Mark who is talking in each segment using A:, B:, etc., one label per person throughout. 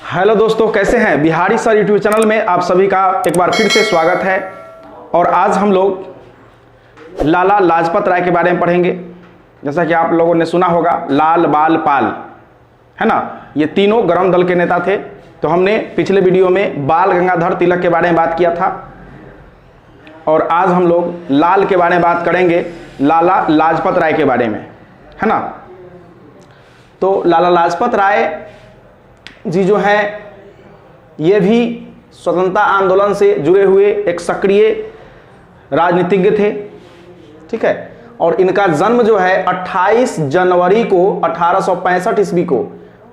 A: Hello दोस्तों, कैसे हैं। बिहारी सर यूट्यूब चैनल में आप सभी का एक बार फिर से स्वागत है। और आज हम लोग लाला लाजपत राय के बारे में पढ़ेंगे। जैसा कि आप लोगों ने सुना होगा, लाल बाल पाल, है ना, ये तीनों गरम दल के नेता थे। तो हमने पिछले वीडियो में बाल गंगाधर तिलक के बारे में बात किया था और आज हम लोग लाल के बारे में बात करेंगे, लाला लाजपत राय के बारे में, है ना। तो लाला लाजपत राय जी जो है ये भी स्वतंत्रता आंदोलन से जुड़े हुए एक सक्रिय राजनीतिज्ञ थे, ठीक है। और इनका जन्म जो है 28 जनवरी को 1865 ईस्वी को,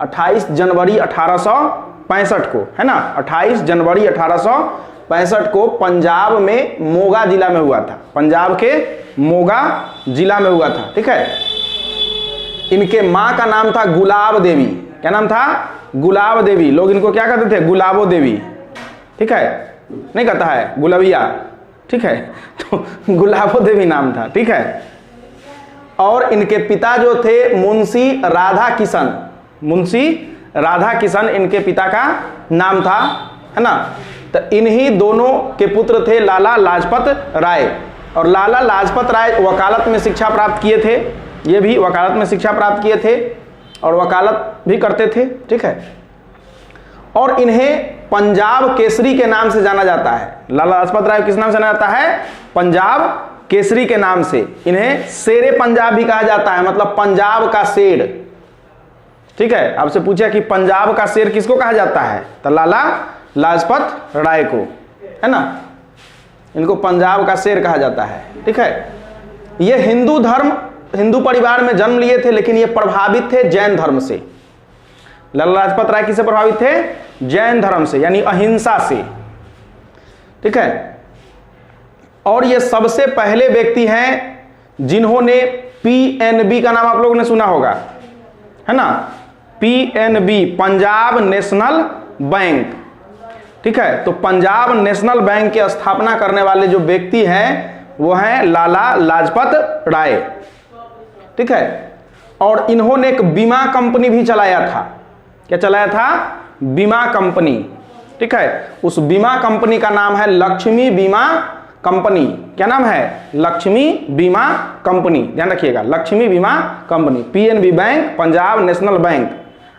A: 28 जनवरी 1865 को, है ना, 28 जनवरी 1865 को पंजाब में मोगा जिला में हुआ था। पंजाब के मोगा जिला में हुआ था, ठीक है। इनके माँ का नाम था गुलाब देवी। क्या नाम था? गुलाब देवी। लोग इनको क्या कहते थे? गुलाबो देवी, ठीक है, नहीं कहता है गुलाबिया, ठीक है। तो गुलाबो देवी नाम था, ठीक है। और इनके पिता जो थे मुंशी राधा किशन, मुंशी राधा किशन इनके पिता का नाम था, है ना। तो इन्हीं दोनों के पुत्र थे लाला लाजपत राय। और लाला लाजपत राय वकालत में शिक्षा प्राप्त किए थे। ये भी वकालत में शिक्षा प्राप्त किए थे और वकालत भी करते थे, ठीक है। और इन्हें पंजाब केसरी के नाम से जाना जाता है। लाला लाजपत राय किस नाम से जाना जाता है? पंजाब केसरी के नाम से। इन्हें शेरे पंजाब भी कहा जाता है, मतलब पंजाब का शेर, ठीक है। आपसे पूछा कि पंजाब का शेर किसको कहा जाता है, तो लाला लाजपत राय को, है ना, इनको पंजाब का शेर कहा जाता है, ठीक है। ये हिंदू परिवार में जन्म लिए थे, लेकिन ये प्रभावित थे जैन धर्म से। लाला लाजपत राय किससे प्रभावित थे? जैन धर्म से, यानी अहिंसा से, ठीक है। और ये सबसे पहले व्यक्ति हैं जिन्होंने पीएनबी का नाम आप लोगों ने सुना होगा, है ना, पीएनबी, पंजाब नेशनल बैंक, ठीक है। तो पंजाब नेशनल बैंक की स्थापना करने वाले जो व्यक्ति हैं वो हैं लाला लाजपत राय, ठीक है। और इन्होंने एक बीमा कंपनी भी चलाया था। क्या चलाया था? बीमा कंपनी, ठीक है। उस बीमा कंपनी का नाम है लक्ष्मी बीमा कंपनी। क्या नाम है? लक्ष्मी बीमा कंपनी। ध्यान रखिएगा, लक्ष्मी बीमा company. PNB bank, Punjab national bank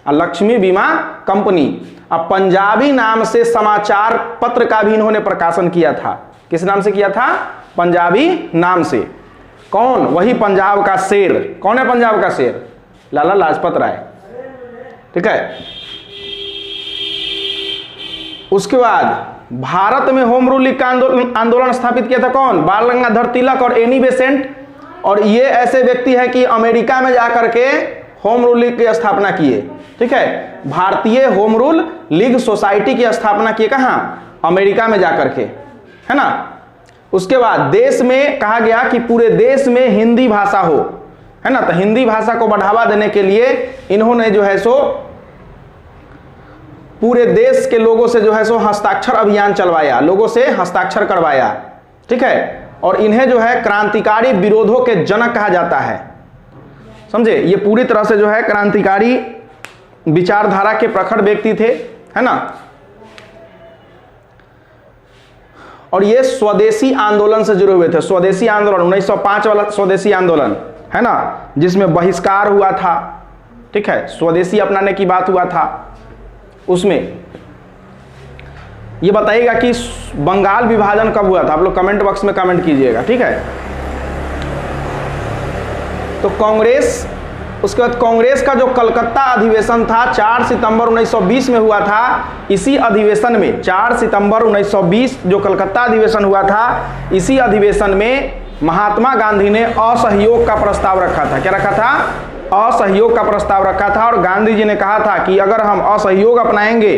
A: और लक्ष्मी बीमा कंपनी। अब पंजाबी नाम से समाचार पत्र का भी इन्होंने प्रकाशन किया था। किस नाम से किया था? पंजाबी नाम से। कौन? वही पंजाब का शेर। कौन है पंजाब का शेर? लाला लाजपत राय, ठीक है। उसके बाद भारत में होम रूल लीग का आंदोलन स्थापित किया था। कौन? बाल गंगाधर तिलक और एनी बेसेंट। और ये ऐसे व्यक्ति है कि अमेरिका में जाकर के होम रूल लीग की स्थापना किए, ठीक है। भारतीय होम रूल लीग सोसाइटी की स्थापना किए। कहां? अमेरिका में जाकर के, है ना। उसके बाद देश में कहा गया कि पूरे देश में हिंदी भाषा हो, है ना। तो हिंदी भाषा को बढ़ावा देने के लिए इन्होंने जो है सो पूरे देश के लोगों से जो है सो हस्ताक्षर अभियान चलवाया, लोगों से हस्ताक्षर करवाया, ठीक है। और इन्हें जो है क्रांतिकारी विरोधों के जनक कहा जाता है, समझे। ये पूरी तरह से जो है क्रांतिकारी विचारधारा के प्रखर व्यक्ति थे, है ना। और ये स्वदेशी आंदोलन से जुड़े हुए थे। स्वदेशी आंदोलन 1905 वाला स्वदेशी आंदोलन, है ना, जिसमें बहिष्कार हुआ था, ठीक है, स्वदेशी अपनाने की बात हुआ था। उसमें ये बताइएगा कि बंगाल विभाजन कब हुआ था। आप लोग कमेंट बॉक्स में कमेंट कीजिएगा, ठीक है। तो कांग्रेस, उसके बाद कांग्रेस का जो कलकत्ता अधिवेशन था 4 सितंबर 1920 में हुआ था। इसी अधिवेशन में 4 सितंबर 1920 जो कलकत्ता अधिवेशन हुआ था, इसी अधिवेशन में महात्मा गांधी ने असहयोग का प्रस्ताव रखा था। क्या रखा था? असहयोग का प्रस्ताव रखा था। और गांधी जी ने कहा था कि अगर हम असहयोग अपनाएंगे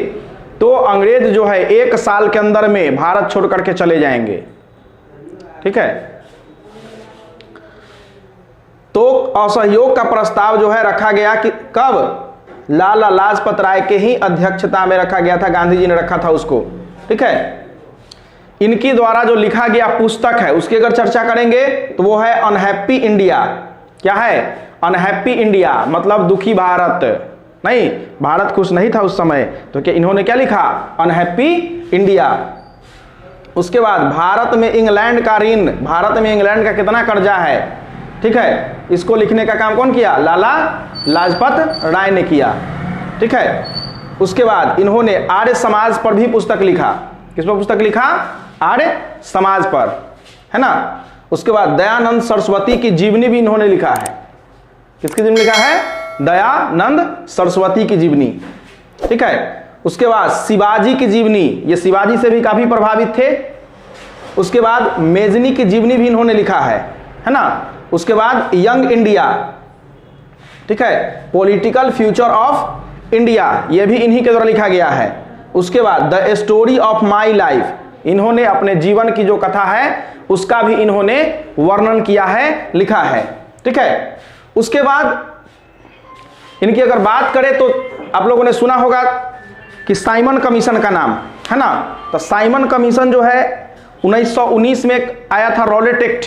A: तो अंग्रेज जो है 1 साल के अंदर में भारत छोड़ करके चले जाएंगे, ठीक है। तो असहयोग का प्रस्ताव जो है रखा गया कि कब? लाला लाजपत राय के ही अध्यक्षता में रखा गया था। गांधी जी ने रखा था उसको, ठीक है। इनकी द्वारा जो लिखा गया पुस्तक है उसकी अगर चर्चा करेंगे तो वो है अनहैप्पी इंडिया। क्या है? अनहैप्पी इंडिया, मतलब दुखी भारत, नहीं, भारत खुश नहीं था उस समय, तो क्या इन्होंने क्या लिखा, अनहैप्पी इंडिया। उसके बाद भारत में इंग्लैंड का ऋण, भारत में इंग्लैंड का कितना कर्जा है, ठीक है, इसको लिखने का काम कौन किया, लाला लाजपत राय ने किया, ठीक है। उसके बाद इन्होंने आर्य समाज पर भी पुस्तक लिखा, किस पर पुस्तक लिखा, आर्य समाज पर, है ना। उसके बाद दयानंद सरस्वती की जीवनी भी इन्होंने लिखा है, किसकी जीवनी लिखा है, दयानंद सरस्वती की जीवनी, ठीक है। उसके बाद शिवाजी की जीवनी, ये शिवाजी से भी काफी प्रभावित थे। उसके बाद मेजनी की जीवनी भी इन्होंने लिखा है ना। उसके बाद यंग इंडिया, ठीक है, पॉलिटिकल फ्यूचर ऑफ इंडिया, ये भी इन्हीं के द्वारा लिखा गया है। उसके बाद the story of my life, इन्होंने अपने जीवन की जो कथा है उसका भी इन्होंने वर्णन किया है, लिखा है, ठीक है। उसके बाद इनकी अगर बात करें तो आप लोगों ने सुना होगा कि साइमन कमीशन का नाम, है ना। तो साइमन कमीशन जो है 1919 में आया था, रॉलेट एक्ट,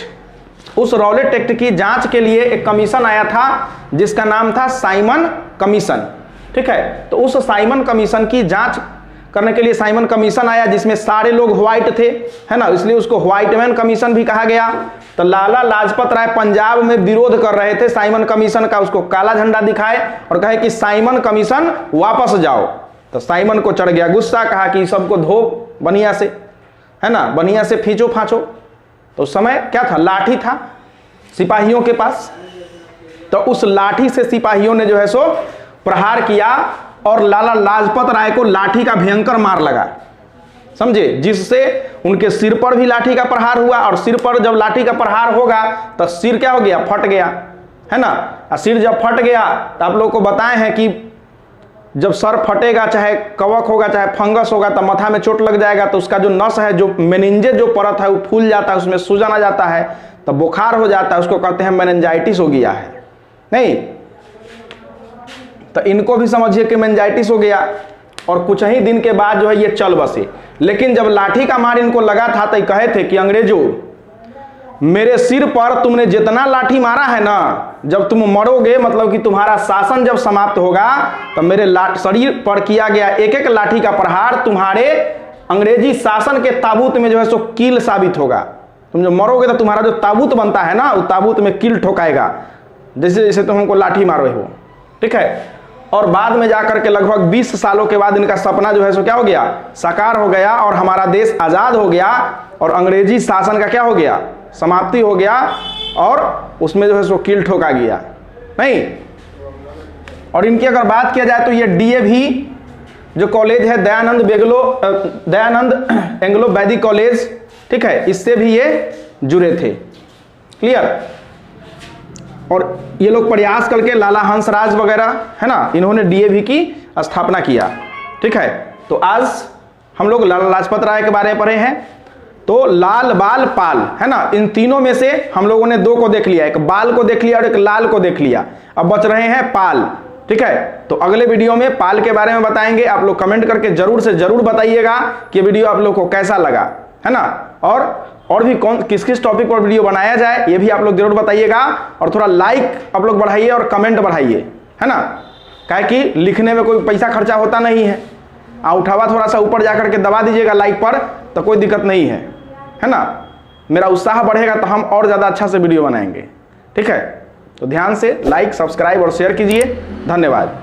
A: उस रॉलेट एक्ट की जांच के लिए एक कमीशन आया था जिसका नाम था साइमन कमीशन, ठीक है। तो उस साइमन कमीशन की जांच करने के लिए साइमन कमीशन आया जिसमें सारे लोग व्हाइट थे, है ना, इसलिए उसको व्हाइट मैन कमीशन भी कहा गया। तो लाला लाजपत राय पंजाब में विरोध कर रहे थे साइमन कमीशन का, उसको काला झंडा दिखाए और कहे कि साइमन कमीशन वापस जाओ। तो साइमन को चढ़ गया गुस्सा, कहा कि सबको धो बनिया से, है ना, बनिया से खींचो फांचो। तो उस समय क्या था, लाठी था सिपाहियों के पास, तो उस लाठी से सिपाहियों ने जो है सो प्रहार किया और लाला लाजपत राय को लाठी का भयंकर मार लगा, समझे, जिससे उनके सिर पर भी लाठी का प्रहार हुआ। और सिर पर जब लाठी का प्रहार होगा तो सिर क्या हो गया, फट गया, है ना। और सिर जब फट गया तो आप लोगों को बताए हैं कि जब सर फटेगा, चाहे कवक होगा चाहे फंगस होगा, तो माथा में चोट लग जाएगा तो उसका जो नस है, जो मेनिंजेस जो परत है वो फूल जाता है, उसमें सूजन आ जाता है, तो बुखार हो जाता है, उसको कहते हैं मेनिंजाइटिस हो गया है, नहीं। तो इनको भी समझिए कि मेनिंजाइटिस हो गया और कुछ ही दिन के बाद जो है ये चल बसे। लेकिन जब लाठी का मार इनको लगा था तो कहे थे कि अंग्रेजों, मेरे सिर पर तुमने जितना लाठी मारा है ना, जब तुम मरोगे, मतलब कि तुम्हारा शासन जब समाप्त होगा, तो मेरे शरीर पर किया गया एक एक लाठी का प्रहार तुम्हारे अंग्रेजी शासन के ताबूत में जो है सो कील साबित होगा। तुम जब मरोगे तो तुम्हारा जो ताबूत बनता है ना, उस ताबूत में कील ठोकाएगा, जैसे जैसे तुम हमको लाठी मारो हो, ठीक है। और बाद में जाकर के लगभग 20 सालों के बाद इनका सपना जो है सो क्या हो गया, साकार हो गया और हमारा देश आज़ाद हो गया और अंग्रेजी शासन का क्या हो गया, समाप्ति हो गया और उसमें जो है सो कील ठोका गया, नहीं। और इनकी अगर बात किया जाए तो ये डीएवी जो कॉलेज है, दयानंद एंग्लो वैदिक कॉलेज, ठीक है, इससे भी ये जुड़े थे, क्लियर। और ये लोग प्रयास करके लाला हंसराज वगैरह, है ना, इन्होंने डीएवी की स्थापना किया, ठीक है। तो आज हम लोग लाला लाजपत राय के बारे में पढ़े हैं। तो लाल बाल पाल, है ना, इन तीनों में से हम लोगों ने दो को देख लिया, एक बाल को देख लिया और एक लाल को देख लिया, अब बच रहे हैं पाल, ठीक है। तो अगले वीडियो में पाल के बारे में बताएंगे। आप लोग कमेंट करके जरूर से जरूर बताइएगा कि वीडियो आप लोग को कैसा लगा, है ना, और भी कौन किस किस टॉपिक पर वीडियो बनाया जाए ये भी आप लोग जरूर बताइएगा। और थोड़ा लाइक आप लोग बढ़ाइए और कमेंट बढ़ाइए, है ना, काहे कि लिखने में कोई पैसा खर्चा होता नहीं है, उठावा थोड़ा सा ऊपर जाकर के दबा दीजिएगा लाइक पर, तो कोई दिक्कत नहीं है ना। मेरा उत्साह बढ़ेगा तो हम और ज़्यादा अच्छा से वीडियो बनाएंगे, ठीक है। तो ध्यान से लाइक, सब्सक्राइब और शेयर कीजिए। धन्यवाद।